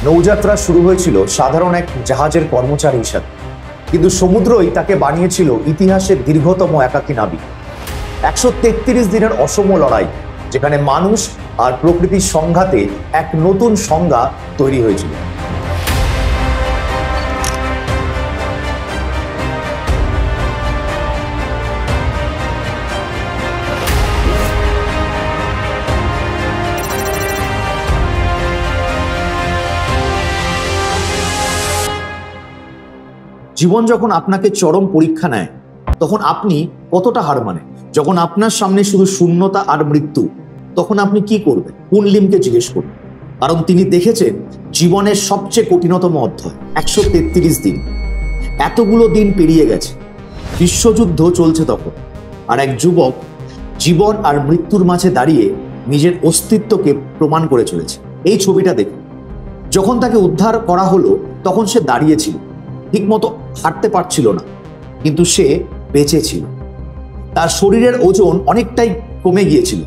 নৌযাত্রা শুরু হয়েছিল সাধারণ এক জাহাজের কর্মচারী হিসাবে, কিন্তু সমুদ্রই তাকে বানিয়েছিল ইতিহাসের দীর্ঘতম একাকী নাবিক। 133 দিনের অসম লড়াই, যেখানে মানুষ আর প্রকৃতির সংঘাতে এক নতুন সংজ্ঞা তৈরি হয়েছিল। জীবন যখন আপনাকে চরম পরীক্ষা নেয়, তখন আপনি কতটা হার মানেন? যখন আপনার সামনে শুধু শূন্যতা আর মৃত্যু, তখন আপনি কি করবেন? পুন লিমকে জিজ্ঞেস করুন, কারণ তিনি দেখেছেন জীবনের সবচেয়ে কঠিনতম অধ্যায়। 133 দিন, এতগুলো দিন পেরিয়ে গেছে, বিশ্বযুদ্ধ চলছে তখন, আর এক যুবক জীবন আর মৃত্যুর মাঝে দাঁড়িয়ে নিজের অস্তিত্বকে প্রমাণ করে চলেছে। এই ছবিটা দেখুন। যখন তাকে উদ্ধার করা হলো, তখন সে দাঁড়িয়েছিল, ঠিকমতো হাঁটতে পারছিল না, কিন্তু সে বেঁচে ছিল। তার শরীরের ওজন অনেকটাই কমে গিয়েছিল,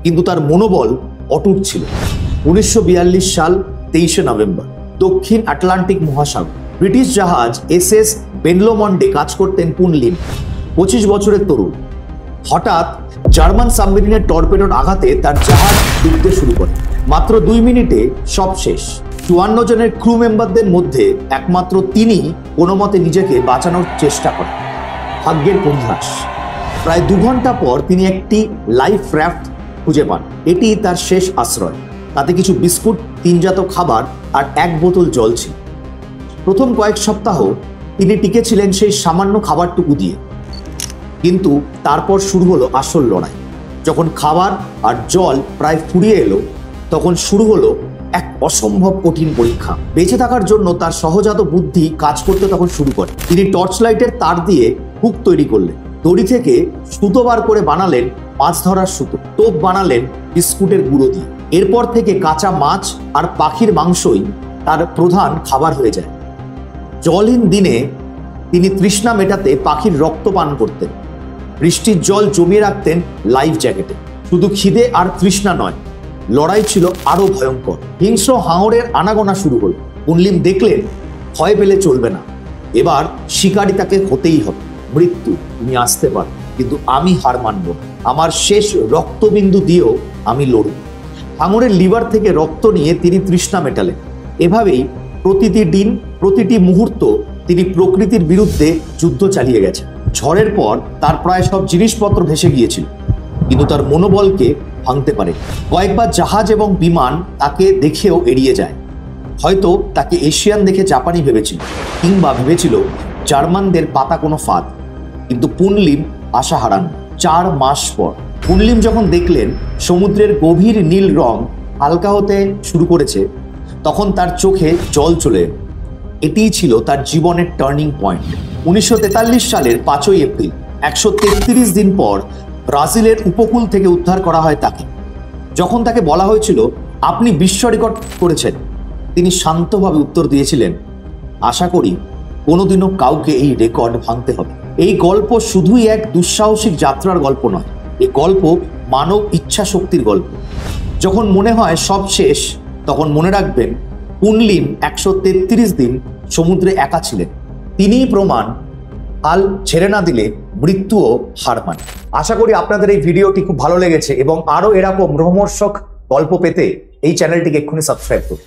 কিন্তু তার মনোবল অটুট ছিল। 1942 সাল 23শে নভেম্বর, দক্ষিণ আটলান্টিক মহাসাগর, ব্রিটিশ জাহাজ SS বেনলোমন্ডে কাজ করতেন পুন লিম, 25 বছরের তরুণ। হঠাৎ জার্মান সাবমেরিনের টর্পেডোর আঘাতে তার জাহাজ ডুবতে শুরু করে। মাত্র 2 মিনিটে সব শেষ। 54 জনের ক্রু মেম্বারদের মধ্যে একমাত্র তিনি কোনো মতে নিজেকে বাঁচানোর চেষ্টা করেন। ভাগ্যের পরিহাস। প্রায় 2 ঘন্টা পর তিনি একটি লাইফ র্যাফট খুঁজে পান। এটি তার শেষ আশ্রয়। তাতে কিছু বিস্কুট, তিনজাত খাবার আর 1 বোতল জল ছিল। প্রথম কয়েক সপ্তাহ তিনি টিকেছিলেন সেই সামান্য খাবারটুকু দিয়ে, কিন্তু তারপর শুরু হলো আসল লড়াই। যখন খাবার আর জল প্রায় ফুরিয়ে এলো, তখন শুরু হলো এক অসম্ভব কঠিন পরীক্ষা। বেঁচে থাকার জন্য তার সহজাত বুদ্ধি কাজ করতে তখন শুরু করে। তিনি টর্চ লাইটের তার দিয়ে হুক তৈরি করলেন, দড়ি থেকে সুতো বার করে বানালেন মাছ ধরার সুতো, টোপ বানালেন বিস্কুটের গুঁড়ো দিয়ে। এরপর থেকে কাঁচা মাছ আর পাখির মাংসই তার প্রধান খাবার হয়ে যায়। জলহীন দিনে তিনি তৃষ্ণা মেটাতে পাখির রক্ত পান করতেন, বৃষ্টির জল জমিয়ে রাখতেন লাইফ জ্যাকেটে। শুধু খিদে আর তৃষ্ণা নয়, লড়াই ছিল আরো ভয়ঙ্কর। হিংস্র হাঙরের আনাগোনা শুরু হলো। পুন লিম দেখলেন ভয় পেলে চলবে না, এবার শিকারী তাকে হতেই হবে। মৃত্যু, তুমি আসতে পারো, কিন্তু আমি হার মানব না। আমার শেষ রক্তবিন্দু দিয়েও আমি লড়ব। হাঙরের লিভার থেকে রক্ত নিয়ে তিনি তৃষ্ণা মেটালেন। এভাবেই প্রতিটি দিন, প্রতিটি মুহূর্ত তিনি প্রকৃতির বিরুদ্ধে যুদ্ধ চালিয়ে গেছেন। ঝড়ের পর তার প্রায় সব জিনিসপত্র ভেসে গিয়েছিল, কিন্তু তার মনোবলকে ভাঙতে পারে। কয়েকবার জাহাজ এবং বিমান তাকে দেখেও এড়িয়ে যায়। হয়তো তাকে এশিয়ান দেখে জাপানি ভেবেছিল, কিংবা ভেবেছিল জার্মানদের পাতা কোনো ফাঁদ। কিন্তু পুন লিম আশা হারান। 4 মাস পর পুন লিম যখন দেখলেন সমুদ্রের গভীর নীল রং হালকা হতে শুরু করেছে, তখন তার চোখে জল চলে এলো। এটিই ছিল তার জীবনের টার্নিং পয়েন্ট। 1943 সালের 5ই এপ্রিল, 133 দিন পর ব্রাজিলের উপকূল থেকে উদ্ধার করা হয় তাকে। যখন তাকে বলা হয়েছিল আপনি বিশ্ব রেকর্ড করেছেন, তিনি শান্তভাবে উত্তর দিয়েছিলেন, আশা করি কোনোদিনও কাউকে এই রেকর্ড ভাঙতে হবে। এই গল্প শুধুই এক দুঃসাহসিক যাত্রার গল্প নয়, এই গল্প মানব ইচ্ছা শক্তির গল্প। যখন মনে হয় সব শেষ, তখন মনে রাখবেন পুন লিম 133 দিন সমুদ্রে একা ছিলেন। তিনিই প্রমাণ, হাল ছেড়ে না দিলে মৃত্যুও হার মানে। আশা করি আপনাদের এই ভিডিওটি খুব ভালো লেগেছে এবং আরো এরকম রোমহর্ষক গল্প পেতে এই চ্যানেলটিকে এক্ষুনি সাবস্ক্রাইব করুন।